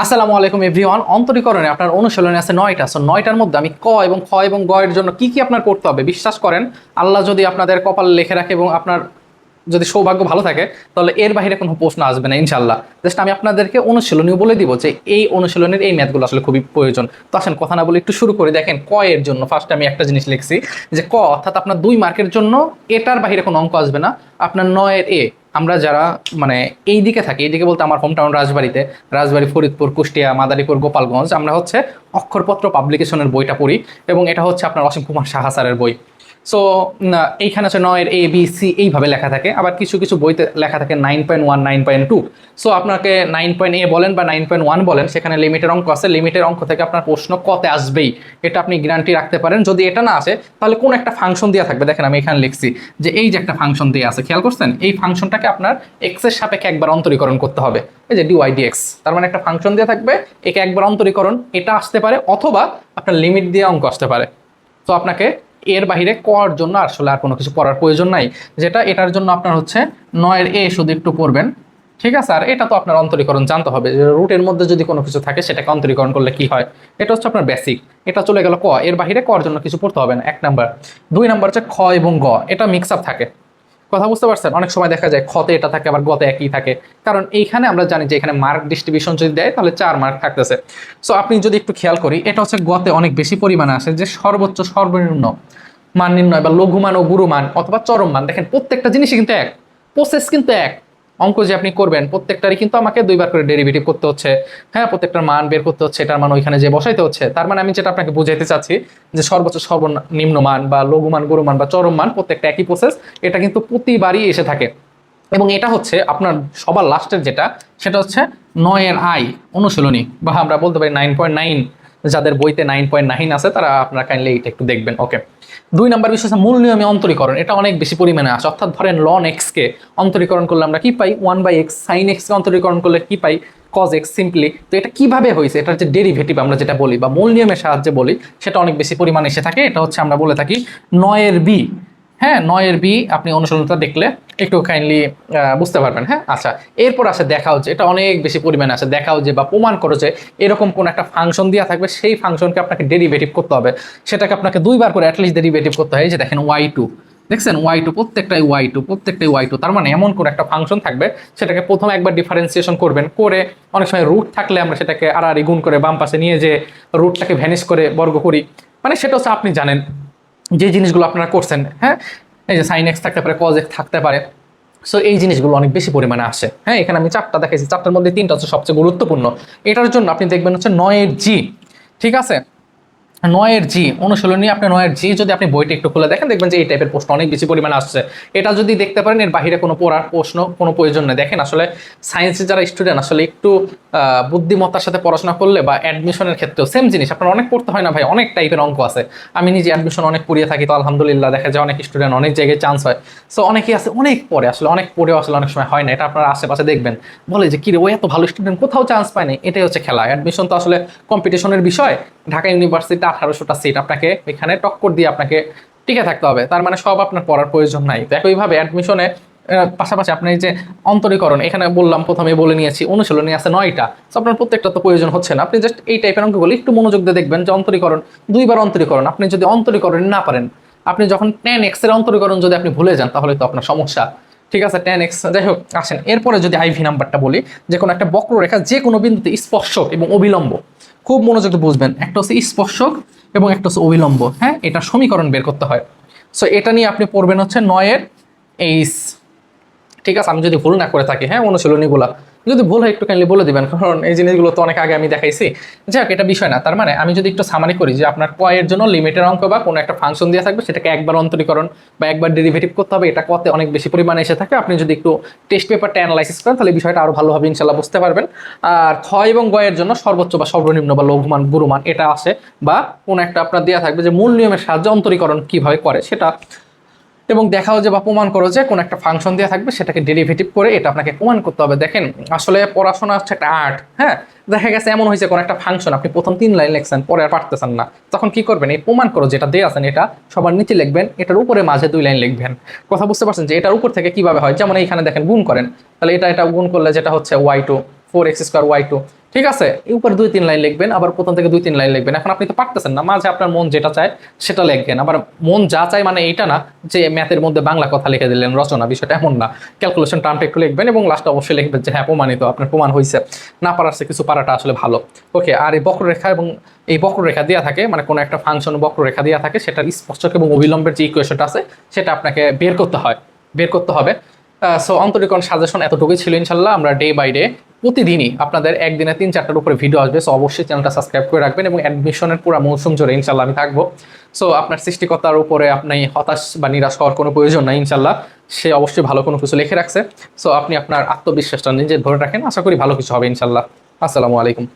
আসসালামু আলাইকুম এভরিওয়ান। অন্তরীকরণে আপনার অনুশীলনে আছে 9টা। সো 9টার মধ্যে আমি ক এবং খ এবং গ এর জন্য কি কি আপনার করতে হবে, বিশ্বাস করেন আল্লাহ যদি আপনাদের কপালে লিখে রাখে এবং আপনার যদি সৌভাগ্য ভালো থাকে তাহলে এর বাইরে কোনো প্রশ্ন আসবে না ইনশাল্লাহ। জাস্ট আমি আপনাদেরকে অনুশীলনীয় বলে দিব যে এই অনুশীলনের এই ম্যাথগুলো আসলে খুবই প্রয়োজন। তো আসেন কথা না বলে একটু শুরু করে দেখেন। ক এর জন্য ফার্স্ট আমি একটা জিনিস লিখছি যে ক অর্থাৎ আপনার 2 মার্কের জন্য এটার বাইরে কোনো অঙ্ক আসবে না। আপনার 9-এর এ, আমরা যারা মানে এই দিকে থাকি, এইদিকে বলতে আমার হোম টাউন রাজবাড়িতে, রাজবাড়ি, ফরিদপুর, কুষ্টিয়া, মাদারীপুর, গোপালগঞ্জ, আমরা হচ্ছে অক্ষরপত্র পাবলিকেশনের বইটা পড়ি এবং এটা হচ্ছে আপনার অসীম কুমার সাহা স্যারের বই। সো এইখানে হচ্ছে 9-এর এ বি সি এইভাবে লেখা থাকে, আবার কিছু কিছু বইতে লেখা থাকে 9.1 9.2। সো আপনাকে 9.a বলেন বা 9.1 বলেন, সেখানে লিমিটের অঙ্ক আছে, লিমিটের অঙ্ক থেকে আপনার প্রশ্ন কতে আসবেই এটা আপনি গ্যারান্টি রাখতে পারেন। যদি এটা না আসে তাহলে কোন একটা ফাংশন দেওয়া থাকবে, দেখেন আমি এখানে লিখছি যে এই যে একটা ফাংশন দেওয়া আছে, খেয়াল করছেন? এই ফাংশনটাকে আপনার এক্স এর সাপেক্ষে একবার অন্তরীকরণ করতে হবে, এই যে ডিওয়াই ডিএক্স, তার মানে একটা ফাংশন দেওয়া থাকবে, একে একবার অন্তরীকরণ, এটা আসতে পারে অথবা আপনার লিমিট দিয়ে অঙ্ক আসতে পারে। তো আপনাকে এর বাহিরে করার জন্য আসলে আর কোনো কিছু পড়ার প্রয়োজন নাই, যেটা এটার জন্য আপনার হচ্ছে 9-এর এ শুধু একটু পড়বেন, ঠিক আছে? আর এটা তো আপনার অন্তরীকরণ জানতে হবে যে রুটের মধ্যে যদি কোনো কিছু থাকে সেটাকে অন্তরীকরণ করলে কি হয়, এটা হচ্ছে আপনার বেসিক। এটা চলে গেল ক, এর বাহিরে করার জন্য কিছু পড়তে হবে না, 1 নাম্বার। 2 নাম্বার হচ্ছে খ এবং গ, এটা মিক্স আপ থাকে। কথা বুঝতে পারছেন? অনেক সময় দেখা যায় খতে এটা থাকে আবার গতে একই থাকে, কারণ এইখানে আমরা জানি যে এখানে মার্ক ডিস্ট্রিবিউশন যদি দেয় তাহলে 4 মার্ক থাকতেছে। সো আপনি যদি একটু খেয়াল করি, এটা হচ্ছে গতে অনেক বেশি পরিমাণে আসে যে সর্বোচ্চ সর্বনিম্ন মান নির্ণয় বা লঘু মান ও গুরু মান অথবা চরম মান। দেখেন প্রত্যেকটা জিনিসই কিন্তু এক, প্রসেস কিন্তু এক। অঙ্ক যে আপনি করবেন প্রত্যেকটারই কিন্তু আমাকে 2বার করে ডেরিভেটিভ করতে হচ্ছে, হ্যাঁ, প্রত্যেকটার মান বের করতে হচ্ছে, এটার মান ওইখানে যে বসাইতে হচ্ছে। তার মানে আমি যেটা আপনাকে বুঝাইতে চাচ্ছি যে সর্বোচ্চ সর্বনিম্ন মান বা লঘু মান, গুরু মান বা চরম মান প্রত্যেকটা একই প্রসেস, এটা কিন্তু প্রতিবারই এসে থাকে। এবং এটা হচ্ছে আপনার সবার লাস্টের যেটা, সেটা হচ্ছে 9-এর আই অনুশীলনী, বা আমরা বলতে পারি 9.9। যাদের বইতে 9.9 আছে তারা আপনারা কাইন্ডলি এইটা একটু দেখবেন। ওকে, 2 নাম্বার বিষয় হচ্ছে মূল নিয়মে অন্তরীকরণ, এটা অনেক বেশি পরিমাণে আসে। অর্থাৎ ধরেন লন এক্সকে অন্তরীকরণ করলে আমরা কি পাই? 1/x। সাইন এক্সকে অন্তরীকরণ করলে কি পাই? Cos x simply. তো এটা কিভাবে হয়েছে, এটার যে ডেরিভেটিভ আমরা যেটা বলি বা মূল নিয়মের সাহায্যে বলি, সেটা অনেক বেশি পরিমাণে এসে থাকে। এটা হচ্ছে আমরা বলে থাকি 9-এর বি। হ্যাঁ, 9-এর বি আপনি অনুশীলনটা দেখলে একটু কাইন্ডলি বুঝতে পারবেন। হ্যাঁ, আচ্ছা, এরপর আসে দেখাও যে, এটা অনেক বেশি পরিমাণে আসে, দেখাও যে বা প্রমাণ করো যে এরকম কোন একটা ফাংশন দেওয়া থাকবে, সেই ফাংশনকে আপনাকে ডেরিভেটিভ করতে হবে, সেটাকে আপনাকে 2বার করে অ্যাটলিস্ট ডেরিভেটিভ করতে হয়। এই যে দেখেন y2, দেখছেন y2, প্রত্যেকটাই y2, প্রত্যেকটাই y2। তার মানে এমন কোন একটা ফাংশন থাকবে, সেটাকে প্রথমে একবার ডিফারেন্সিয়েশন করবেন, করে অনেক সময় রুট থাকলে আমরা সেটাকে আড়াআড়ি গুণ করে বাম পাশে নিয়ে যে রুটটাকে ভ্যানিশ করে বর্গ করি, মানে সেটা হচ্ছে আপনি জানেন যে জিনিসগুলো আপনারা করছেন। হ্যাঁ, এই যে সাইন এক্স থাকতে পারে, কজ এক্স থাকতে পারে। সো এই জিনিসগুলো অনেক বেশি পরিমাণে আসে। হ্যাঁ, এখানে আমি 4টা দেখাইছি, 4টার মধ্যে 3টা হচ্ছে সবচেয়ে গুরুত্বপূর্ণ। এটার জন্য আপনি দেখবেন হচ্ছে 9-এর জি, ঠিক আছে? 9-এর জি অনুশীলনী, আপনি 9-এর জি যদি আপনি বইটা একটু খুলে দেখেন, দেখবেন যে এই টাইপের প্রশ্ন অনেক বেশি পরিমাণে আসছে। এটা যদি দেখতে পারেন, এর বাইরে কোনো পড়ার প্রশ্ন কোনো প্রয়োজন নেই। দেখেন আসলে সায়েন্সের যারা স্টুডেন্ট আসলে একটু বুদ্ধিমত্তার সাথে পড়াশোনা করলে, বা অ্যাডমিশনের ক্ষেত্রেও সেম জিনিস, আপনার অনেক পড়তে হয় না ভাই, অনেক টাইপের অঙ্ক আছে। আমি নিজে অ্যাডমিশন অনেক পড়িয়ে থাকি, তো আলহামদুলিল্লাহ দেখা যায় অনেক স্টুডেন্ট অনেক জায়গায় চান্স হয়। সো অনেকেই আছে অনেক পড়ে, আসলে অনেক পড়েও আসলে অনেক সময় হয় না। এটা আপনার আশেপাশে দেখবেন, বলে যে কিরে ও এত ভালো স্টুডেন্ট, কোথাও চান্স পায়নি। এটাই হচ্ছে খেলা। অ্যাডমিশন তো আসলে কম্পিটিশনের বিষয়। ঢাকা ইউনিভার্সিটিতে 1800টা সিট, আপনাকে এখানে টক্কর দিয়ে আপনাকে টিকে থাকতে হবে, তার মানে সব আপনার পড়ার প্রয়োজন নাই। তো একইভাবে অ্যাডমিশনে পাশাপাশি আপনি যে অন্তরীকরণ, এখানে বললাম প্রথমে বলে নিয়েছি অনুশীলনী আছে 9টা। তো আপনার প্রত্যেকটা তো প্রয়োজন হচ্ছে না, আপনি জাস্ট এই টাইপের অঙ্কগুলো একটু মনোযোগ দিয়ে দেখবেন যে অন্তরীকরণ 2বার অন্তরীকরণ। আপনি যদি অন্তরীকরণ না পারেন, আপনি যখন tan x এর অন্তরীকরণ যদি আপনি ভুলে যান, তাহলে তো আপনার সমস্যা। ঠিক আছে, tan x যাই হোক। আসেন এরপরে যদি আইভি নাম্বারটা বলি, যে কোনো একটা বক্ররেখা যে কোনো বিন্দুতে স্পর্শক এবং অবিলম্ব, খুব মনোযোগ দিয়ে বুঝবেন, একটা হচ্ছে স্পর্শক এবং একটা হচ্ছে অবিলম্ব। হ্যাঁ, এটা সমীকরণ বের করতে হয়। সো এটা নিয়ে আপনি পড়বেন হচ্ছে 9-এর এইচ, ঠিক আছে? আমি যদি ভুল না করে থাকি, হ্যাঁ, অনুশীলনীগুলা যদি ভুল হয় একটু কাইন্ডলি বলে দিবেন, কারণ এই জিনিসগুলো তো অনেক আগে আমি দেখাইছি। যাই হোক, এটা বিষয় না। তার মানে আমি যদি একটু সামারি করি, যে আপনার কয়ের জন্য লিমিটের অঙ্ক বা কোনো একটা ফাংশন দেওয়া থাকবে, সেটাকে একবার অন্তরীকরণ বা একবার ডেরিভেটিভ করতে হবে, এটা কতে অনেক বেশি পরিমাণে এসে থাকে। আপনি যদি একটু টেস্ট পেপারটা অ্যানালাইসিস করেন, তাহলে বিষয়টা আরো ভালোভাবে ইনশাল্লাহ বুঝতে পারবেন। আর খ এবং গ এর জন্য সর্বোচ্চ বা সর্বনিম্ন বা লঘুমান, গুরুমান এটা আসে, বা কোনো একটা আপনার দেওয়া থাকবে যে মূল নিয়মের সাহায্যে অন্তরীকরণ কিভাবে করে সেটা, এবং দেখাও যে বা প্রমাণ করো যে কোন একটা ফাংশন দেওয়া থাকবে, সেটাকে ডেরিভেটিভ করে এটা আপনাকে প্রমাণ করতে হবে। দেখেন আসলে পড়াশোনা হচ্ছে একটা আর্ট। হ্যাঁ, দেখা গেছে এমন হয়েছে কোন একটা ফাংশন আপনি প্রথম 3 লাইন লিখছেন, পরে আর পারতেছেন না, তখন কি করবেন? এই প্রমাণ করো যেটা দেওয়া আছেন এটা সবার নিচে লিখবেন, এটার উপরে মাঝে 2 লাইন লিখবেন। কথা বুঝতে পারছেন যে এটার উপর থেকে কিভাবে হয়? যেমন এইখানে দেখেন গুণ করেন, তাহলে এটা গুণ করলে যেটা হচ্ছে y2, 4x²y2, ঠিক আছে, এই উপরে 2-3 লাইন লিখবেন, আবার প্রথম থেকে 2-3 লাইন লিখবেন। এখন আপনি তো পারতেছেন না, মাঝে আপনার মন যেটা চায় সেটা লিখবেন। আবার মন যা চায় মানে এইটা না যে ম্যাথের মধ্যে বাংলা কথা লিখে দিলেন রচনা, বিষয়টা এমন না। ক্যালকুলেশন টার্মটা একটু লিখবেন এবং লাস্টে অবশ্যই লিখবেন যে হ্যাঁ প্রমাণিত, আপনার প্রমাণ হয়েছে। না পারার কিছু পারাটা আসলে ভালো। ওকে, আর এই বক্ররেখা এবং এই বক্ররেখা দেওয়া থাকে, মানে কোনো একটা ফাংশন বক্ররেখা দেওয়া থাকে, সেটার স্পর্শক এবং অবিলম্বের যে ইকুয়েশনটা আছে সেটা আপনাকে বের করতে হবে। সো অন্তরীকরণ সাজেশন এতটুকুই ছিল। ইনশাল্লাহ আমরা ডে বাই ডে প্রতিদিনই আপনাদের একদিনে 3-4টার উপরে ভিডিও আসবে। সো অবশ্যই চ্যানেলটা সাবস্ক্রাইব করে রাখবেন এবং অ্যাডমিশনের পুরো মৌসুম জুড়ে ইনশাল্লাহ আমি থাকবো। সো আপনার সৃষ্টিকর্তার উপরে আপনি হতাশ বা নিরাশ হওয়ার কোনো প্রয়োজন নাই ইনশাল্লাহ, সে অবশ্যই ভালো কোনো কিছু লিখে রাখছে। সো আপনি আপনার আত্মবিশ্বাসটা নিজে ধরে রাখেন, আশা করি ভালো কিছু হবে ইনশাল্লাহ। আসসালামু আলাইকুম।